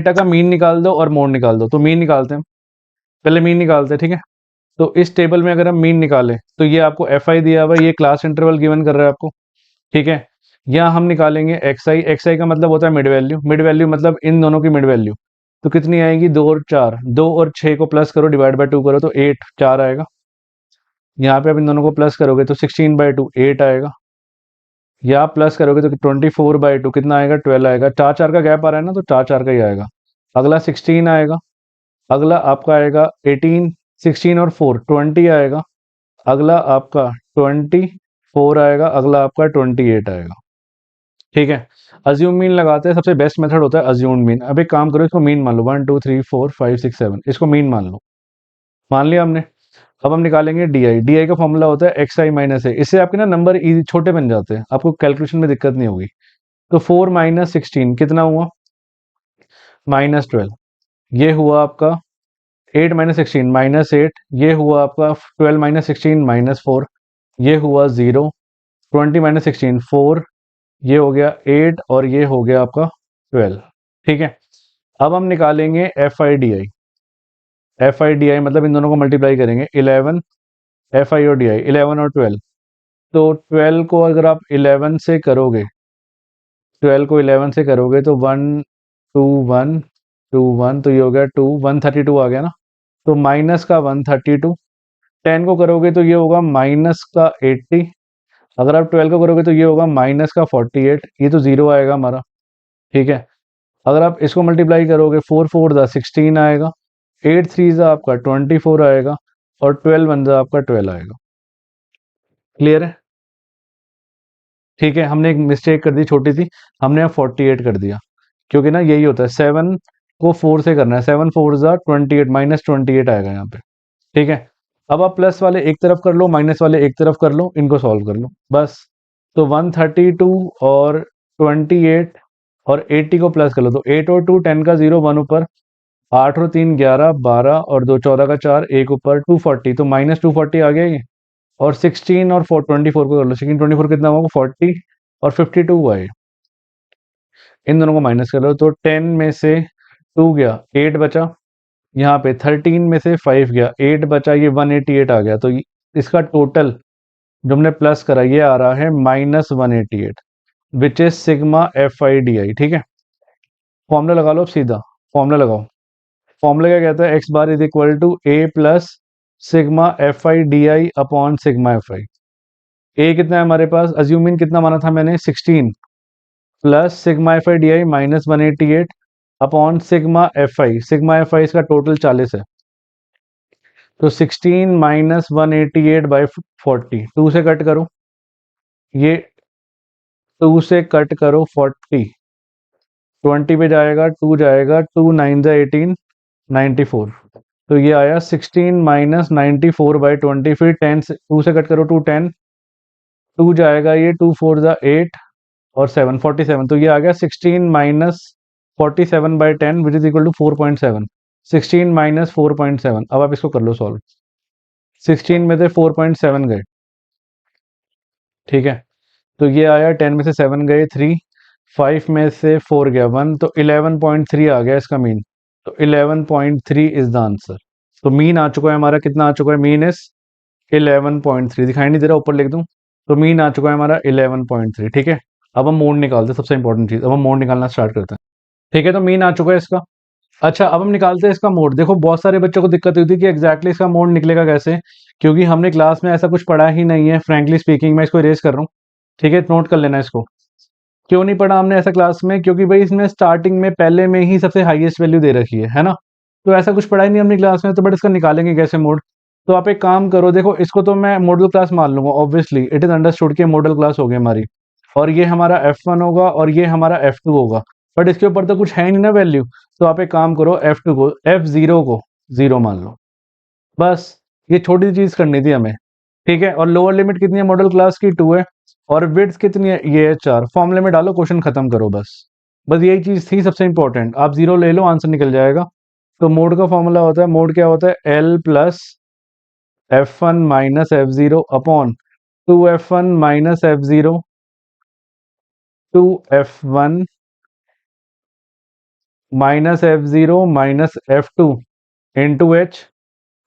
Data का mean निकाल दो और मोड निकाल दो। तो मीन निकालते हैं, पहले मीन निकालते हैं, ठीक है। तो इस टेबल में अगर हम मीन निकालें तो ये आपको एफ आई दिया हुआ है, ये क्लास इंटरवल गिवन कर रहा है आपको, ठीक है। यहाँ हम निकालेंगे एक्स आई, एक्स आई का मतलब होता है मिड वैल्यू, मिड वैल्यू मतलब इन दोनों की मिड वैल्यू। तो कितनी आएगी, 2 और 4, 2 और 6 को प्लस करो, डिवाइड बाय 2 करो तो 8, 4 आएगा। यहाँ पे आप इन दोनों को प्लस करोगे तो 16/2 8 आएगा। या आप प्लस करोगे तो 24/2 कितना आएगा, 12 आएगा। 4 4 का गैप आ रहा है ना, तो 4 4 का ही आएगा। अगला 16 आएगा, अगला आपका आएगा 18, 16 और 4 20 आएगा। अगला आपका 24 आएगा, अगला आपका 28 आएगा, ठीक है। अज्यूम मीन लगाते हैं, सबसे बेस्ट मेथड होता है अज्यूम मीन। अब एक काम करो, इसको मीन मान लो, 1 2 3 4 5 6 7, इसको मीन मान लो, मान लिया हमने। अब हम निकालेंगे डी आई, डी आई का फॉर्मूला होता है एक्स आई माइनस ए। इससे आपके ना नंबर इजी छोटे बन जाते हैं, आपको कैलकुलेशन में दिक्कत नहीं होगी। तो 4 माइनस 16 कितना हुआ, -12। ये हुआ आपका 8 माइनस 16 -8, ये हुआ आपका 12 माइनस 16 -4, ये हुआ 0। 20 माइनस 16 4, ये हो गया 8 और ये हो गया आपका 12, ठीक है। अब हम निकालेंगे F I D I, F I D आई मतलब इन दोनों को मल्टीप्लाई करेंगे, 11 एफ आई और डी आई, 11 और 12। तो 12 को अगर आप 11 से करोगे, 12 को 11 से करोगे तो 1 2 1 2 1, तो ये हो गया 2 132 आ गया ना। तो माइनस का 132, 10 को करोगे तो ये होगा माइनस का 80, अगर आप 12 को करोगे तो ये होगा माइनस का 48, ये तो जीरो आएगा हमारा, ठीक है। अगर आप इसको मल्टीप्लाई करोगे, 4 4 ज़ा 16 आएगा, 8 3 ज़ा आपका 24 आएगा, और 12 1 ज़ा आपका 12 आएगा। क्लियर है, ठीक है। हमने एक मिस्टेक कर दी छोटी सी, हमने अब 48 कर दिया, क्योंकि ना यही होता है, 7 को 4 से करना है, 7 4 ज़ा 28, -28 आएगा यहाँ पे, ठीक है। अब आप प्लस वाले एक तरफ कर लो, माइनस वाले एक तरफ कर लो, इनको सॉल्व कर लो बस। तो 132 और 28 और 80 को प्लस कर लो, तो 8 और 2 10 का 0 1 ऊपर, 8 और 3 11 12 और 2 14 का 4 1 ऊपर, 240, तो -240 आ गया ये। और 16 और 24 को कर लो, 16 24 कितना होगा, 40 और 52 आए। इन दोनों को माइनस कर लो, तो 10 में से 2 गया, 8 बचा। यहाँ पे 13 में से 5 गया, 8 बचा, ये 188 आ गया। तो इसका टोटल जो हमने प्लस करा ये आ रहा है -188, which is sigma F I D आई, ठीक है। फॉर्मूला लगा लो, अब सीधा फॉर्मूला लगाओ। फॉर्मूला क्या कहता है, X bar is equal to A plus sigma F I D I upon sigma F I. A कितना है हमारे पास, अज्यूमिन कितना माना था मैंने, 16, plus sigma F I D I -188 upon sigma F आई इसका टोटल 40 है। तो 16 माइनस 188/40, 2 से कट करो, ये 2 से कट करो 40, 20 पे जाएगा, 2 जाएगा, 2 9 ज़ा 18 94। तो ये आया 16 माइनस 94/20, फिर 10 से 2 से कट करो, 2 10, 2 जाएगा, ये 2 4 ज़ा 8 और 7 47। तो ये आ गया 16 minus 47/10 which is equal to 4.7, 16 minus 4.7। अब आप इसको कर लो सॉल्व, 16 में से 4.7 गए, ठीक है। तो ये आया, 10 में से 7 गए 3, 5 में से 4 गया 1, तो 11.3 आ गया इसका मीन। तो 11.3 इज द आंसर। तो मीन आ चुका है हमारा, कितना आ चुका है, मीन इज 11.3, दिखाई नहीं दे रहा, ऊपर लिख दूं। तो मीन आ चुका है हमारा 11.3, ठीक है। अब हम मोड निकालते हैं, सबसे इंपॉर्टेंट चीज, अब हम मोड निकालना स्टार्ट करते हैं, ठीक है। तो मीन आ चुका है इसका। अच्छा, अब हम निकालते हैं इसका मोड। देखो बहुत सारे बच्चों को दिक्कत हुई थी कि एग्जैक्टली इसका मोड निकलेगा कैसे, क्योंकि हमने क्लास में ऐसा कुछ पढ़ा ही नहीं है। फ्रैंकली स्पीकिंग, मैं इसको इरेज कर रहा हूँ, ठीक है, नोट कर लेना इसको। क्यों नहीं पढ़ा हमने ऐसा क्लास में, क्योंकि भाई इसमें स्टार्टिंग में पहले में ही सबसे हाईएस्ट वैल्यू दे रखी है ना। तो ऐसा कुछ पढ़ा ही नहीं हमने क्लास में, तो बट इसका निकालेंगे कैसे मोड। तो आप एक काम करो, देखो इसको तो मैं मॉडल क्लास मान लूंगा, ऑब्वियसली इट इज अंडरस्टूड कि मॉडल क्लास होगी हमारी, और ये हमारा F1 होगा और ये हमारा F2 होगा। बट इसके ऊपर तो कुछ है ही नहीं ना वैल्यू, तो आप एक काम करो, F2 को, F0 को 0 मान लो, बस। ये छोटी चीज करनी थी हमें, ठीक है। और लोअर लिमिट कितनी है मॉडल क्लास की, 2 है, और विड्थ कितनी है, ये है 4। फॉर्मूले में डालो, क्वेश्चन खत्म करो, बस बस यही चीज थी सबसे इंपॉर्टेंट। आप 0 ले लो, आंसर निकल जाएगा। तो मोड का फॉर्मूला होता है, मोड क्या होता है, L plus F1 minus F0 upon 2F1 minus F0 2F1 minus F zero minus F two into H.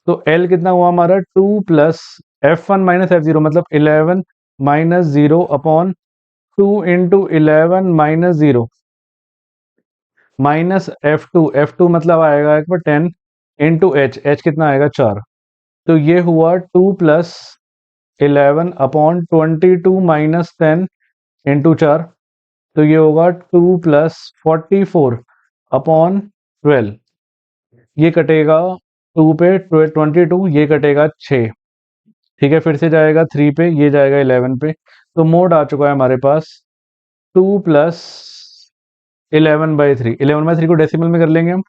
तो एल कितना हुआ हमारा 2 plus F one minus F zero मतलब 11 minus zero upon 2 into 11 minus zero minus F two मतलब आएगा एक बार 10 into H, H कितना आएगा 4। तो ये हुआ 2 प्लस 11 अपॉन 22 माइनस 10 इंटू 4। तो ये होगा 2 प्लस 44 अपॉन 12। ये कटेगा 2 पे 22, ये कटेगा 6। ठीक है, फिर से जाएगा 3 पे, ये जाएगा 11 पे। तो मोड आ चुका है हमारे पास 2 प्लस 11/3। 11/3 को डेसिमल में कर लेंगे हम।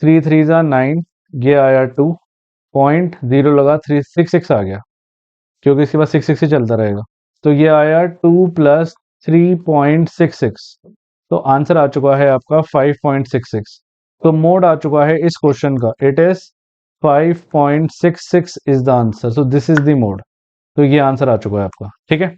3 3 ज़ा 9, ये आया 2.0 लगा 366 आ गया, क्योंकि इसके बाद 66 ही चलता रहेगा। तो ये आया 2 प्लस 3.66। तो आंसर आ चुका है आपका 5.66। तो मोड आ चुका है इस क्वेश्चन का, it is 5.66 is the answer. So this is the mode. तो ये आंसर आ चुका है आपका। ठीक है।